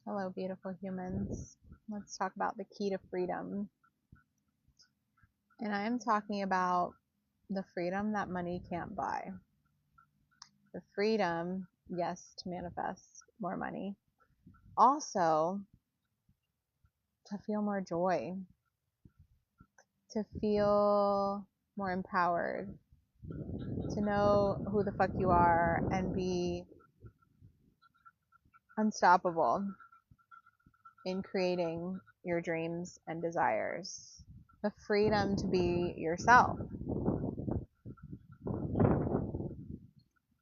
Hello, beautiful humans. Let's talk about the key to freedom. And I am talking about the freedom that money can't buy. The freedom, yes, to manifest more money. Also, to feel more joy, to feel more empowered, to know who the fuck you are and be unstoppable in creating your dreams and desires. The freedom to be yourself.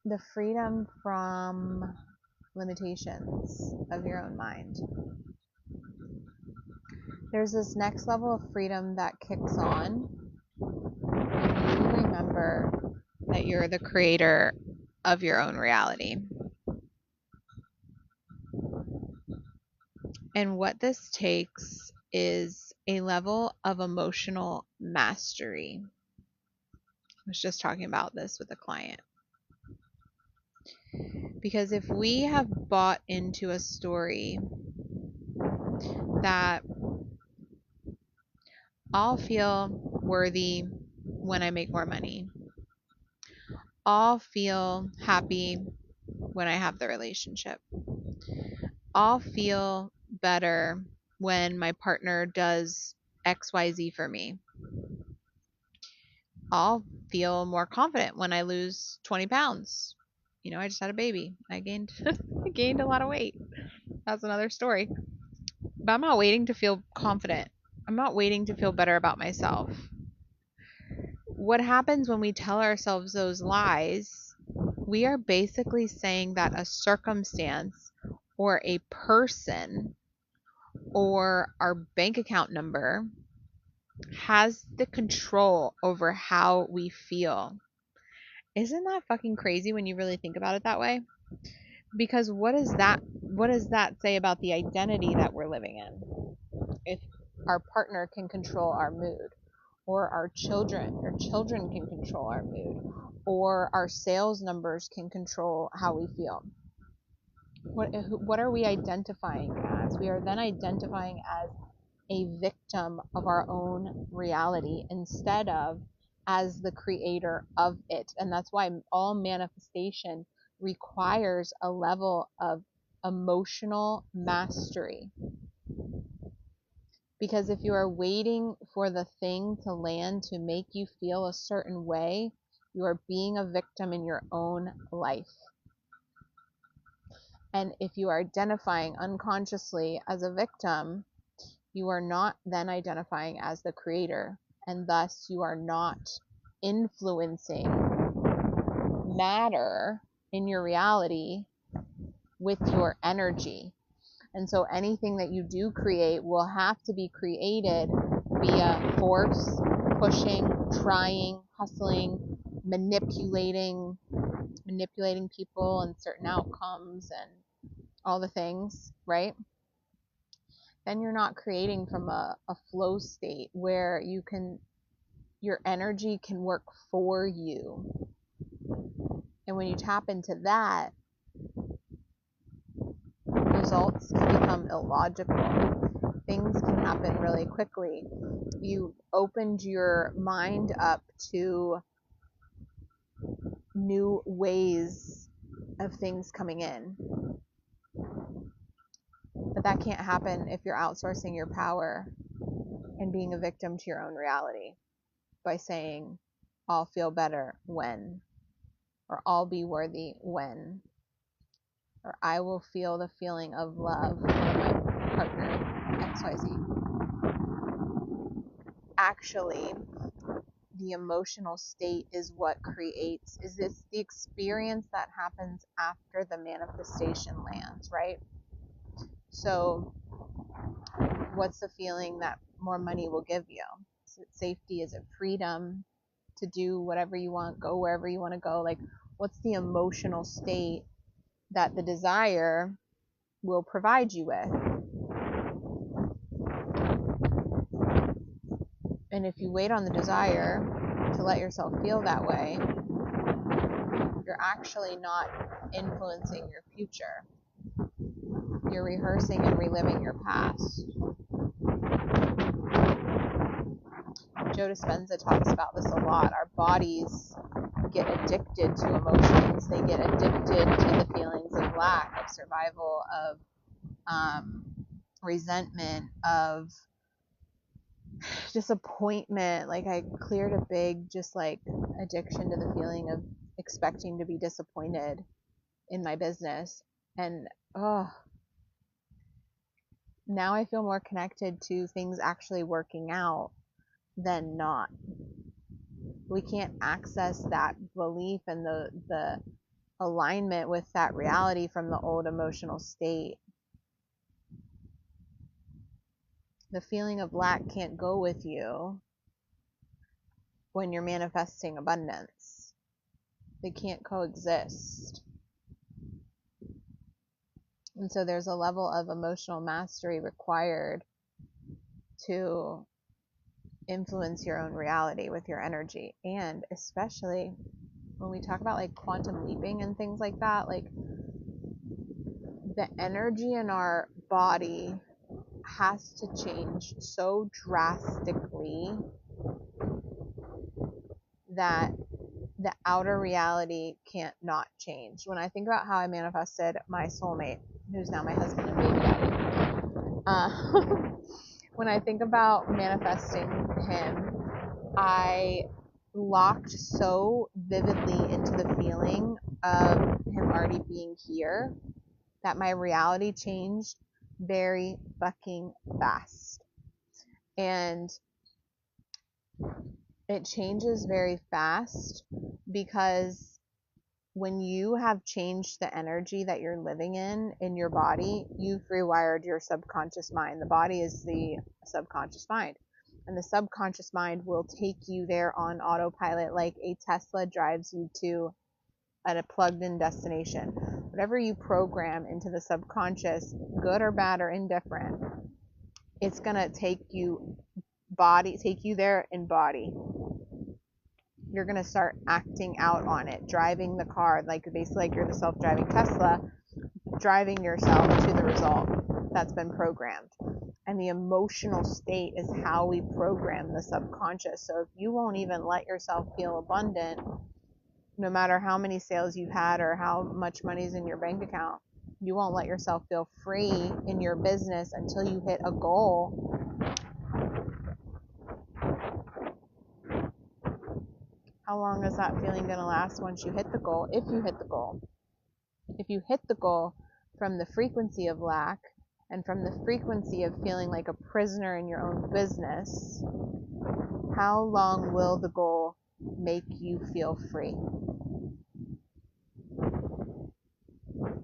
The freedom from limitations of your own mind. There's this next level of freedom that kicks on when you remember that you're the creator of your own reality. And what this takes is a level of emotional mastery. I was just talking about this with a client. Because if we have bought into a story that I'll feel worthy when I make more money, I'll feel happy when I have the relationship, I'll feel better when my partner does XYZ for me, I'll feel more confident when I lose 20 pounds. I just had a baby. I gained a lot of weight. That's another story. But I'm not waiting to feel confident. I'm not waiting to feel better about myself. What happens when we tell ourselves those lies? We are basically saying that a circumstance or a person or our bank account number has the control over how we feel. Isn't that fucking crazy when you really think about it that way? Because what does that say about the identity that we're living in? If our partner can control our mood, or our children can control our mood, or our sales numbers can control how we feel. What are we identifying as? We are then identifying as a victim of our own reality instead of as the creator of it. And that's why all manifestation requires a level of emotional mastery. Because if you are waiting for the thing to land to make you feel a certain way, you are being a victim in your own life. And if you are identifying unconsciously as a victim, you are not then identifying as the creator, and thus you are not influencing matter in your reality with your energy. And so anything that you do create will have to be created via force, pushing, trying, hustling, manipulating people and certain outcomes and all the things, right? Then you're not creating from a flow state where your energy can work for you. And when you tap into that, results can become illogical. Things can happen really quickly. You opened your mind up to new ways of things coming in. But that can't happen if you're outsourcing your power and being a victim to your own reality by saying, I'll feel better when, or I'll be worthy when, or I will feel the feeling of love when my partner XYZ. Actually, the emotional state is what creates, is this the experience that happens after the manifestation lands, right? So what's the feeling that more money will give you? Is it safety? Is it freedom to do whatever you want, go wherever you want to go? Like, what's the emotional state that the desire will provide you with? And if you wait on the desire to let yourself feel that way, you're actually not influencing your future. You're rehearsing and reliving your past. Joe Dispenza talks about this a lot. Our bodies get addicted to emotions. They get addicted to the feelings of lack, of survival, of resentment, of disappointment. Like, I cleared a big just like addiction to the feeling of expecting to be disappointed in my business. And now I feel more connected to things actually working out than not. We can't access that belief and the alignment with that reality from the old emotional state. The feeling of lack can't go with you when you're manifesting abundance. They can't coexist. And so there's a level of emotional mastery required to influence your own reality with your energy. And especially when we talk about like quantum leaping and things like that, like the energy in our body has to change so drastically that the outer reality can't not change. When I think about how I manifested my soulmate, who's now my husband and baby daddy, when I think about manifesting him, I locked so vividly into the feeling of him already being here that my reality changed very fucking fast. And it changes very fast because when you have changed the energy that you're living in your body, you've rewired your subconscious mind. The body is the subconscious mind. And the subconscious mind will take you there on autopilot, like a Tesla drives you to a plugged-in destination. Whatever you program into the subconscious, good or bad or indifferent, it's gonna take you there in body. You're gonna start acting out on it, driving the car, like basically like you're the self-driving Tesla, driving yourself to the result that's been programmed. And the emotional state is how we program the subconscious. So if you won't even let yourself feel abundant, no matter how many sales you've had or how much money's in your bank account, you won't let yourself feel free in your business until you hit a goal. How long is that feeling going to last once you hit the goal? If you hit the goal. If you hit the goal from the frequency of lack and from the frequency of feeling like a prisoner in your own business, how long will the goal make you feel free?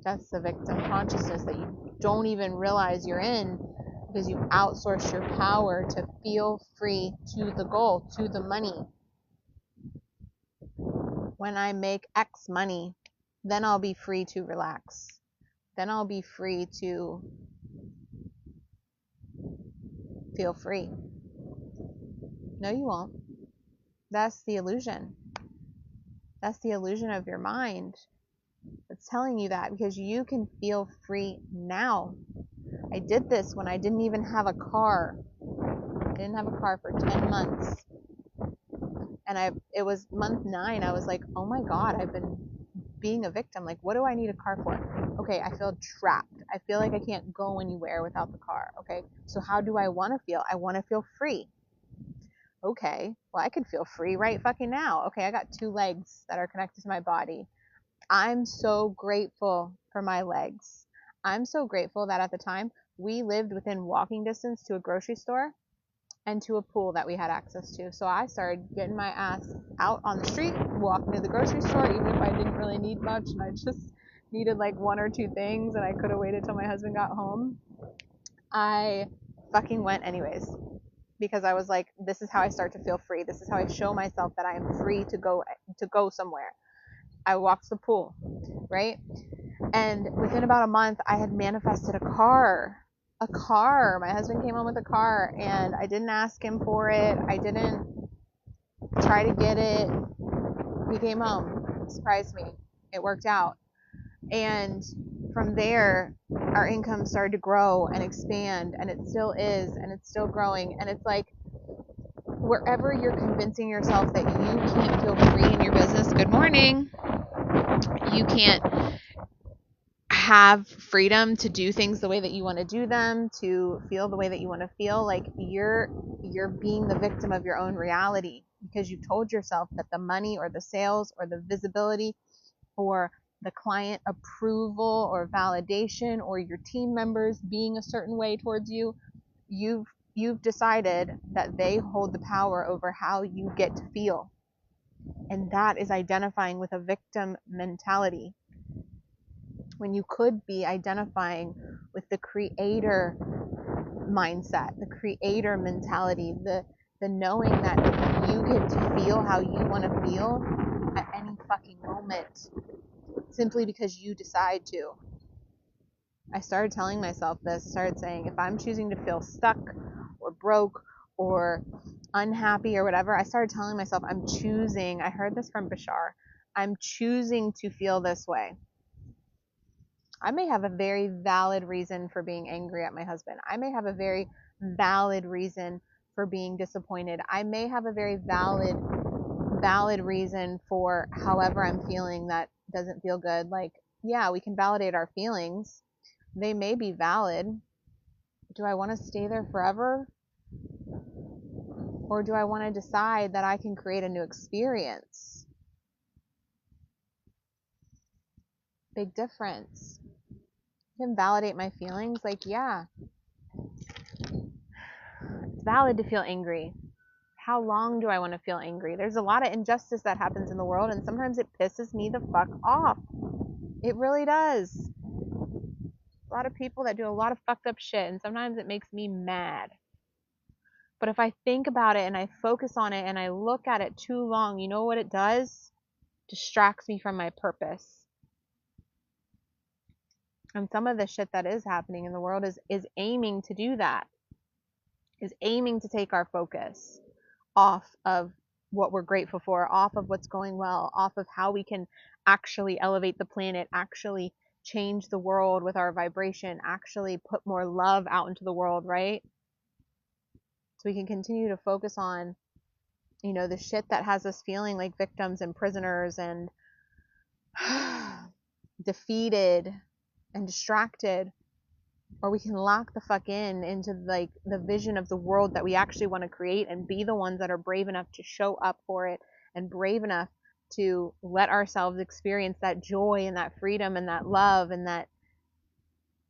That's the victim consciousness that you don't even realize you're in because you outsource your power to feel free to the goal, to the money. When I make X money, then I'll be free to relax. Then I'll be free to feel free. No, you won't. That's the illusion. That's the illusion of your mind. It's telling you that because you can feel free now. I did this when I didn't even have a car. I didn't have a car for 10 months. And it was month 9. I was like, oh my God, I've been being a victim. Like, what do I need a car for? Okay, I feel trapped. I feel like I can't go anywhere without the car. Okay, so how do I want to feel? I want to feel free. Okay, well, I could feel free right fucking now. Okay, I got 2 legs that are connected to my body. I'm so grateful for my legs. I'm so grateful that at the time we lived within walking distance to a grocery store and to a pool that we had access to. So I started getting my ass out on the street, walking to the grocery store, even if I didn't really need much and I just needed like 1 or 2 things and I could have waited till my husband got home. I fucking went anyways because I was like, this is how I start to feel free. This is how I show myself that I am free to go somewhere. I walked to the pool, right? And within about a month, I had manifested a car. My husband came home with a car and I didn't ask him for it. I didn't try to get it. He came home, surprised me. It worked out. And from there, our income started to grow and expand, and it still is, and it's still growing. And it's like, wherever you're convincing yourself that you can't feel free in your business, good morning, you can't have freedom to do things the way that you want to do them, to feel the way that you want to feel, like you're being the victim of your own reality, because you told yourself that the money or the sales or the visibility or the client approval or validation or your team members being a certain way towards you, you've decided that they hold the power over how you get to feel. And that is identifying with a victim mentality, when you could be identifying with the creator mindset, the creator mentality, the knowing that you get to feel how you want to feel at any fucking moment, simply because you decide to. I started telling myself this, started saying, if I'm choosing to feel stuck or broke or unhappy or whatever, I started telling myself, I heard this from Bashar, I'm choosing to feel this way. I may have a very valid reason for being angry at my husband. I may have a very valid reason for being disappointed. I may have a very valid reason for however I'm feeling that doesn't feel good. Like, yeah, we can validate our feelings. They may be valid. Do I want to stay there forever? Or do I want to decide that I can create a new experience? Big difference. I can validate my feelings. Like, yeah, it's valid to feel angry. How long do I want to feel angry? There's a lot of injustice that happens in the world, and sometimes it pisses me the fuck off. It really does. A lot of people that do a lot of fucked up shit, and sometimes it makes me mad. But if I think about it and I focus on it and I look at it too long, you know what it does? Distracts me from my purpose. And some of the shit that is happening in the world is aiming to do that. Is aiming to take our focus off of what we're grateful for, off of what's going well, off of how we can actually elevate the planet, actually change the world with our vibration, actually put more love out into the world, right? So we can continue to focus on, the shit that has us feeling like victims and prisoners and defeated and distracted. Or we can lock the fuck into like the vision of the world that we actually want to create, and be the ones that are brave enough to show up for it, and brave enough to let ourselves experience that joy and that freedom and that love and that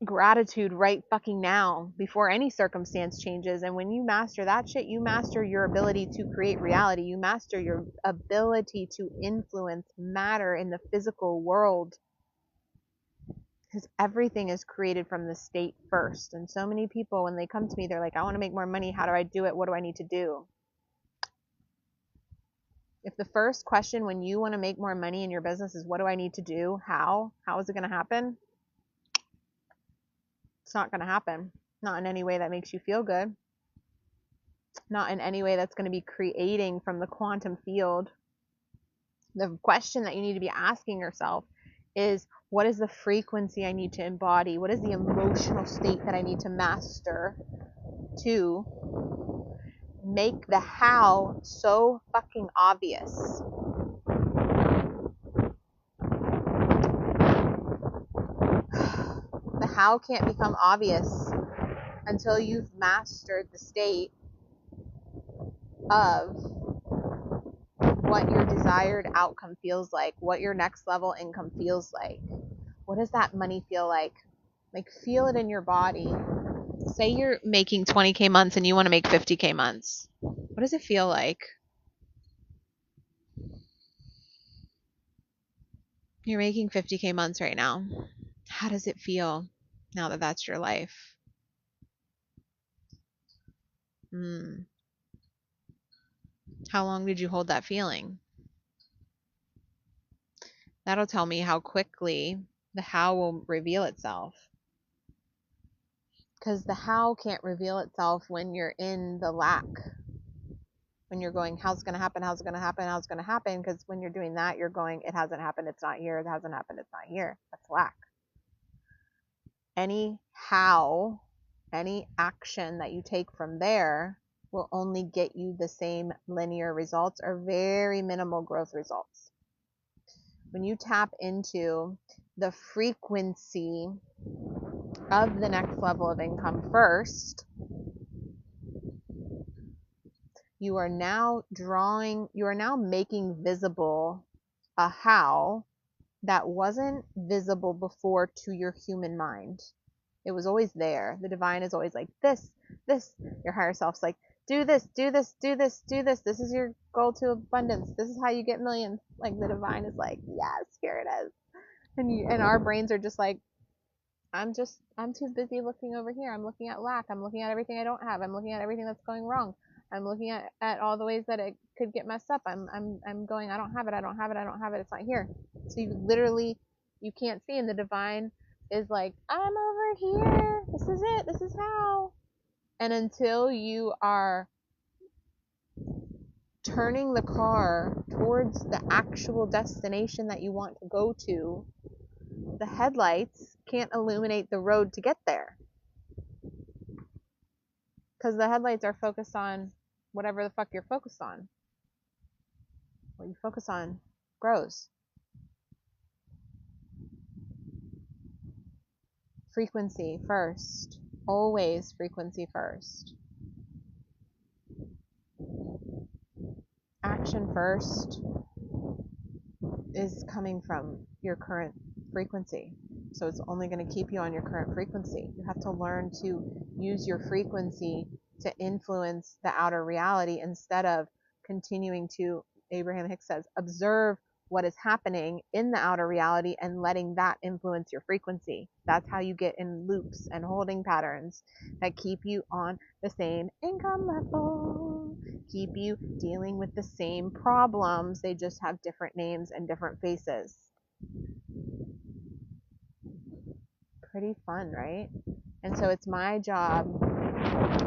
gratitude right fucking now, before any circumstance changes. And when you master that shit, you master your ability to create reality. You master your ability to influence matter in the physical world. Because everything is created from the state first. And so many people, when they come to me, they're like, I want to make more money. How do I do it? What do I need to do? If the first question when you want to make more money in your business is, what do I need to do? How is it going to happen? It's not going to happen. Not in any way that makes you feel good. Not in any way that's going to be creating from the quantum field. The question that you need to be asking yourself is, what is the frequency I need to embody? What is the emotional state that I need to master to make the how so fucking obvious? The how can't become obvious until you've mastered the state of what your desired outcome feels like, what your next level income feels like. What does that money feel like? Like, feel it in your body. Say you're making 20K months and you want to make 50K months. What does it feel like? You're making 50K months right now. How does it feel now that that's your life? How long did you hold that feeling? That'll tell me how quickly the how will reveal itself. Because the how can't reveal itself when you're in the lack. When you're going, how's it going to happen? How's it going to happen? How's it going to happen? Because when you're doing that, you're going, it hasn't happened. It's not here. It hasn't happened. It's not here. That's lack. any action that you take from there will only get you the same linear results or very minimal growth results. When you tap into the frequency of the next level of income first, you are now making visible a how that wasn't visible before to your human mind. It was always there. The divine is always like, this. Your higher self's like, do this. This is your goal to abundance. This is how you get millions. Like, the divine is like, yes, here it is. And our brains are just like, I'm too busy looking over here. I'm looking at lack. I'm looking at everything I don't have. I'm looking at everything that's going wrong. I'm looking at all the ways that it could get messed up. I'm going, I don't have it. It's not here. So you can't see. And the divine is like, I'm over here. This is it. This is how. And until you are turning the car towards the actual destination that you want to go to, the headlights can't illuminate the road to get there. Because the headlights are focused on whatever the fuck you're focused on. What you focus on grows. Frequency first. Always frequency first. Action first is coming from your current frequency. So it's only going to keep you on your current frequency. You have to learn to use your frequency to influence the outer reality instead of continuing to, Abraham Hicks says, observe what is happening in the outer reality and letting that influence your frequency. That's how you get in loops and holding patterns that keep you on the same income level, keep you dealing with the same problems. They just have different names and different faces. Pretty fun, right? And so it's my job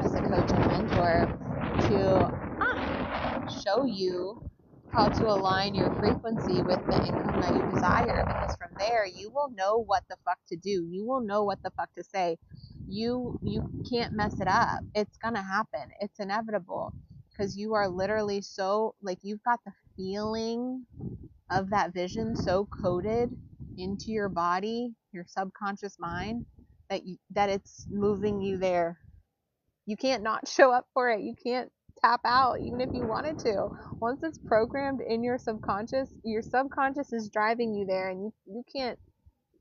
as a coach and mentor to show you how to align your frequency with the income that you desire, because from there you will know what the fuck to do. You will know what the fuck to say. You can't mess it up. It's gonna happen. It's inevitable, because you are literally so, like, you've got the feeling of that vision so coded into your body, your subconscious mind, that it's moving you there. You can't not show up for it. You can't tap out even if you wanted to. Once it's programmed in your subconscious is driving you there, and you can't,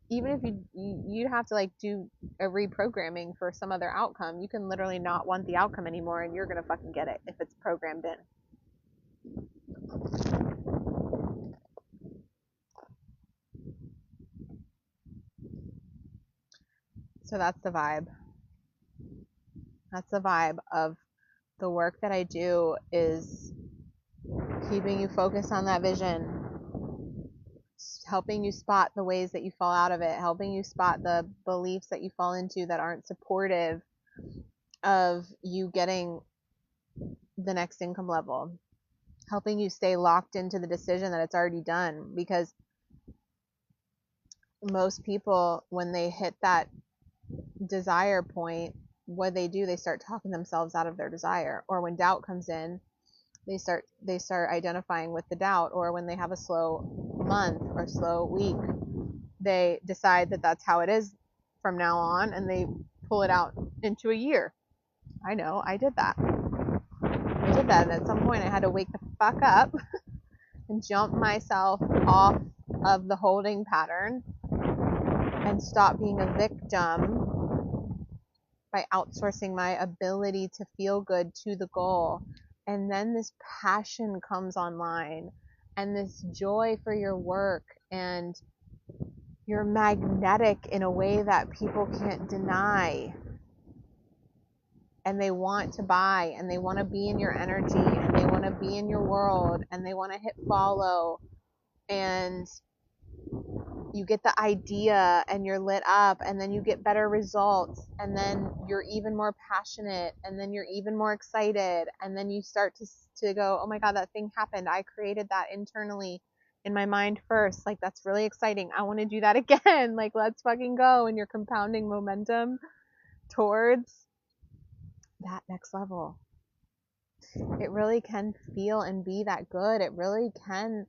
even if you'd have to like do a reprogramming for some other outcome. You can literally not want the outcome anymore, and you're gonna fucking get it if it's programmed in. So that's the vibe. That's the vibe of the work that I do, is keeping you focused on that vision, helping you spot the ways that you fall out of it, helping you spot the beliefs that you fall into that aren't supportive of you getting the next income level, helping you stay locked into the decision that it's already done. Because most people, when they hit that desire point, what they do, they start talking themselves out of their desire. Or when doubt comes in, they start identifying with the doubt. Or when they have a slow month or slow week, they decide that that's how it is from now on, and they pull it out into a year. I know, I did that. And at some point I had to wake the fuck up and jump myself off of the holding pattern and stop being a victim by outsourcing my ability to feel good to the goal. And then this passion comes online, and this joy for your work, and you're magnetic in a way that people can't deny. And they want to buy, and they want to be in your energy, and they want to be in your world, and they want to hit follow, and you get the idea and you're lit up, and then you get better results, and then you're even more passionate, and then you're even more excited, and then you start to go, oh my god, that thing happened. I created that internally. in my mind first. Like, that's really exciting. I want to do that again. Like, let's fucking go. And you're compounding momentum towards that next level. It really can feel and be that good. It really can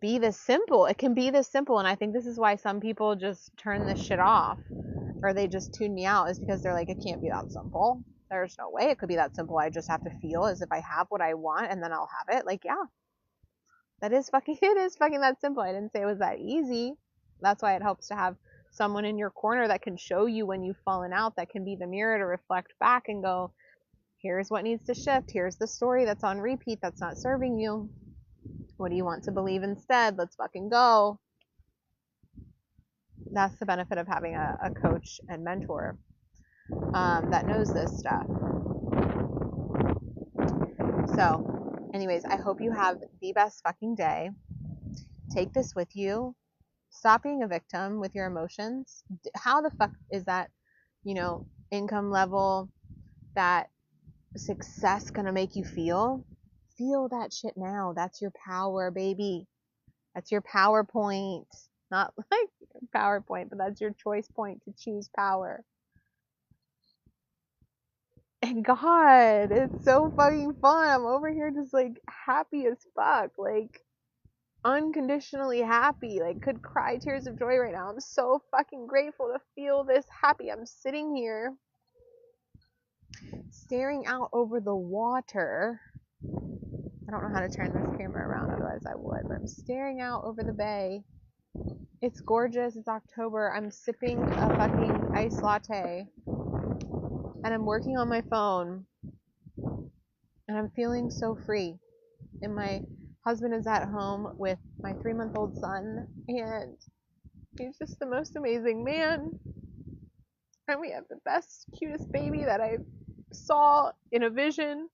be this simple. It can be this simple. And I think this is why some people just turn this shit off, or they just tune me out, is because they're like, it can't be that simple. There's no way it could be that simple. I just have to feel as if I have what I want and then I'll have it. Like, yeah, it is fucking that simple. I didn't say it was that easy. That's why it helps to have someone in your corner that can show you when you've fallen out, that can be the mirror to reflect back and go, here's what needs to shift. Here's the story that's on repeat that's not serving you. What do you want to believe instead? Let's fucking go. That's the benefit of having a coach and mentor that knows this stuff. So, anyways, I hope you have the best fucking day. Take this with you. Stop being a victim with your emotions. How the fuck is that, income level, that success gonna make you feel? Feel that shit now. That's your power, baby. That's your PowerPoint. Not like PowerPoint, but that's your choice point to choose power. And God, it's so fucking fun. I'm over here just like happy as fuck. Like, unconditionally happy. Like, could cry tears of joy right now. I'm so fucking grateful to feel this happy. I'm sitting here staring out over the water. I don't know how to turn this camera around, otherwise I would, but I'm staring out over the bay. It's gorgeous. It's October. I'm sipping a fucking iced latte and I'm working on my phone and I'm feeling so free. And my husband is at home with my 3-month-old son, and he's just the most amazing man. And we have the best, cutest baby that I saw in a vision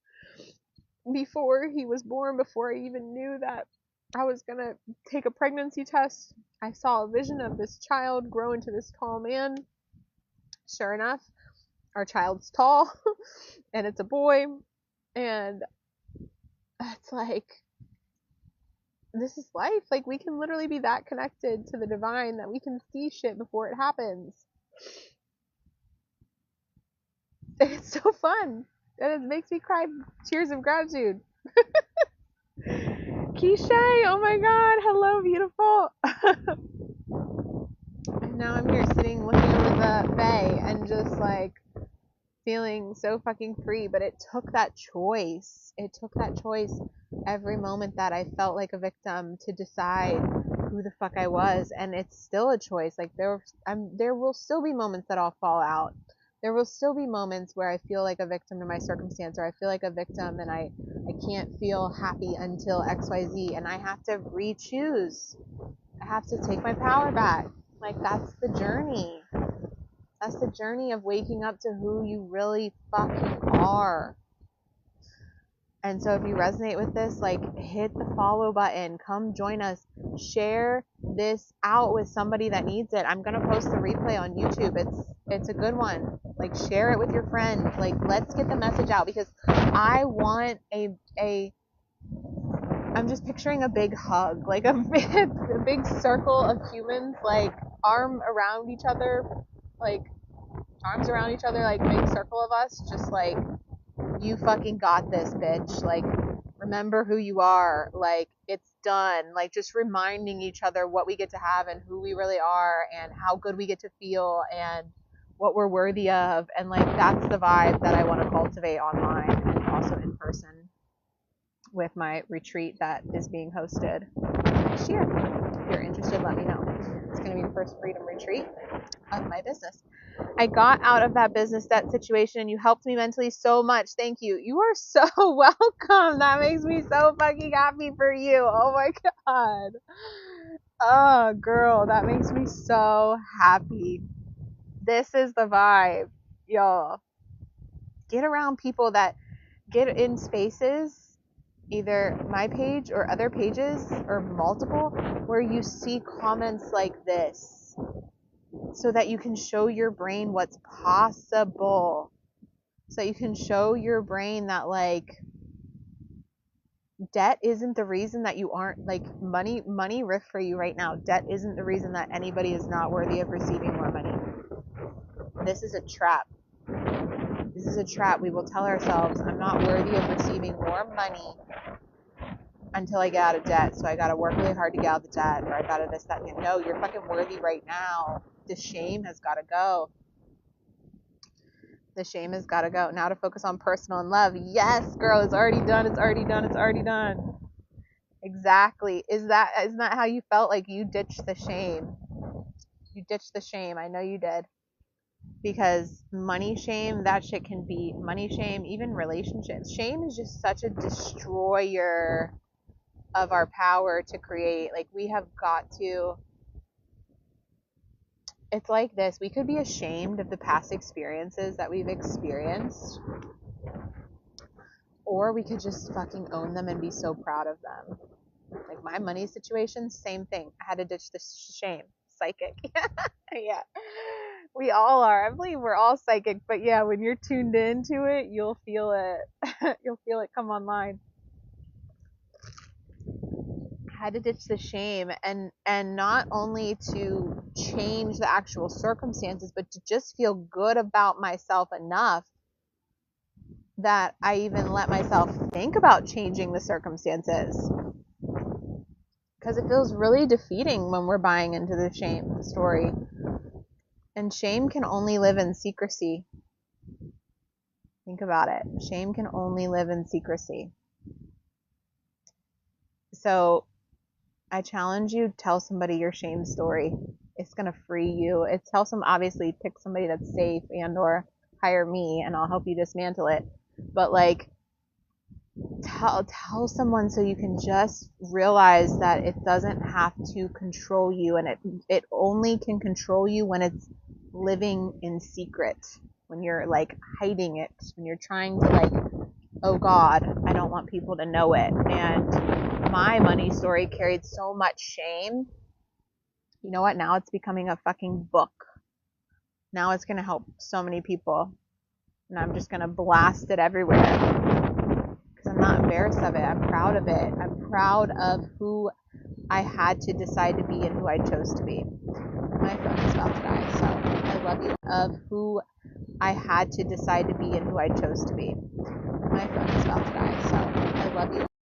before he was born, before I even knew that I was gonna take a pregnancy test. I saw a vision of this child grow into this tall man. Sure enough, our child's tall and it's a boy, and it's like, this is life. Like, we can literally be that connected to the divine that we can see shit before it happens. It's so fun. And it makes me cry tears of gratitude. Keisha, oh my god, hello, beautiful. And now I'm here sitting looking over the bay and just like feeling so fucking free. But it took that choice. It took that choice every moment that I felt like a victim to decide who the fuck I was. And it's still a choice. Like, there will still be moments that I'll fall out. There will still be moments where I feel like a victim to my circumstance, or I feel like a victim and I can't feel happy until XYZ, and I have to re-choose. I have to take my power back. Like, that's the journey. That's the journey of waking up to who you really fucking are. And so if you resonate with this, like, hit the follow button. Come join us. Share this out with somebody that needs it. I'm gonna post the replay on YouTube. It's a good one. Like, share it with your friends. Like, let's get the message out, because I want I'm just picturing a big hug, like a big circle of humans, like arms around each other, like big circle of us, just like, you fucking got this, bitch. Like, remember who you are. Like, it's done. Like, just reminding each other what we get to have and who we really are and how good we get to feel and what we're worthy of. And like, that's the vibe that I want to cultivate online and also in person with my retreat that is being hosted next year. If you're interested, let me know. It's going to be the first freedom retreat of my business. I got out of that business debt situation and you helped me mentally so much. Thank you. You are so welcome. That makes me so fucking happy for you. Oh my god. Oh, girl, that makes me so happy. This is the vibe, y'all. Get around people that get in spaces, either my page or other pages or multiple, where you see comments like this, so that you can show your brain what's possible. So that you can show your brain that, like, debt isn't the reason that you aren't, like, money riff for you right now. Debt isn't the reason that anybody is not worthy of receiving more money. This is a trap. This is a trap. We will tell ourselves, I'm not worthy of receiving more money until I get out of debt. So I got to work really hard to get out of the debt, or I got to this, that, and no, you're fucking worthy right now. The shame has got to go. The shame has got to go. Now to focus on personal and love. Yes, girl, it's already done. It's already done. It's already done. Exactly. Isn't that how you felt? Like you ditched the shame. You ditched the shame. I know you did. Because money shame, that shit can be money shame, even relationships. Shame is just such a destroyer of our power to create. Like we have got to, it's like this. We could be ashamed of the past experiences that we've experienced, or we could just fucking own them and be so proud of them. Like my money situation, same thing. I had to ditch the shame. Psychic. Yeah. We all are. I believe we're all psychic, but yeah, when you're tuned into it, you'll feel it. You'll feel it come online. I had to ditch the shame, and not only to change the actual circumstances, but to just feel good about myself enough that I even let myself think about changing the circumstances. Because it feels really defeating when we're buying into the shame story. And shame can only live in secrecy. Think about it. Shame can only live in secrecy. So I challenge you, tell somebody your shame story. It's going to free you. Obviously pick somebody that's safe and or hire me and I'll help you dismantle it. But like, tell someone so you can just realize that it doesn't have to control you, and it only can control you when it's living in secret, when you're like hiding it, when you're trying to like, oh God, I don't want people to know it. And my money story carried so much shame. You know what? Now it's becoming a fucking book. Now it's going to help so many people. And I'm just going to blast it everywhere. Because I'm not embarrassed of it. I'm proud of it. I'm proud of who I had to decide to be and who I chose to be. My phone is about to die, so I love you. Of who I had to decide to be and who I chose to be. My phone is about to die, so I love you.